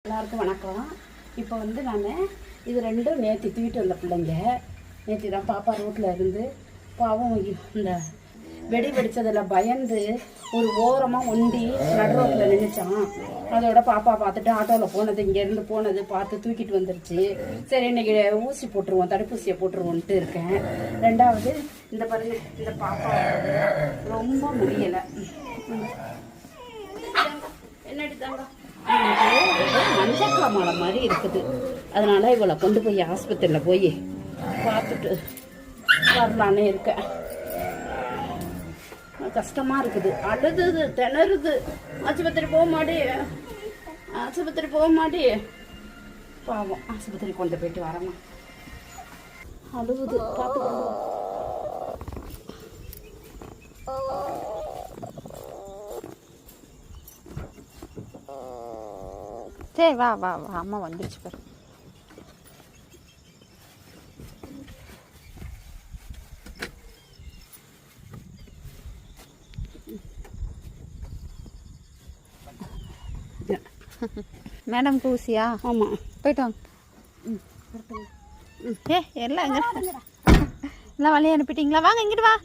எல்லாருக்கும் வணக்கம். இப்போ வந்து நான் இது ரெண்டும் நேற்று தூக்கிட்டு வந்த பிள்ளைங்க. நேற்று தான் பாப்பா ரோட்டில் இருந்து பாவம் இந்த வெடி வெடித்ததில் பயந்து ஒரு ஓரமாக ஒண்டி நடு ரோட்டில் நின்றுச்சான். அதோட பாப்பா பார்த்துட்டு ஆட்டோவில் போனது, இங்கேருந்து போனது பார்த்து தூக்கிட்டு வந்துருச்சு. சரி இன்னைக்கு ஊசி போட்டுருவோம், தடுப்பூசியை போட்டுருவோன்ட்டு இருக்கேன். ரெண்டாவது இந்த பாருங்க, இந்த பாப்பா ரொம்ப முடியலை. என்னடி தாங்க மஞ்சக்காமலை மாதிரி இருக்குது. அதனால இவளை கொண்டு போய் ஆஸ்பத்திரியில் போய் பார்த்துட்டு வரலான்னு இருக்கேன். கஷ்டமா இருக்குது, அழுதுது, திணறுது. ஆஸ்பத்திரி போக மாட்டி பாவம். ஆஸ்பத்திரி கொண்டு போயிட்டு வரமா, அழுகுது, பார்த்துக்கோ. சரி வா வா வா, அம்மா வந்துருச்சு பாரு. மேடம் ஊசியா? ஆமாம், போயிட்டு வாங்க. எல்லாம் எல்லாம் வழியை அனுப்பிட்டீங்களா? வாங்க இங்கிட்டு வா.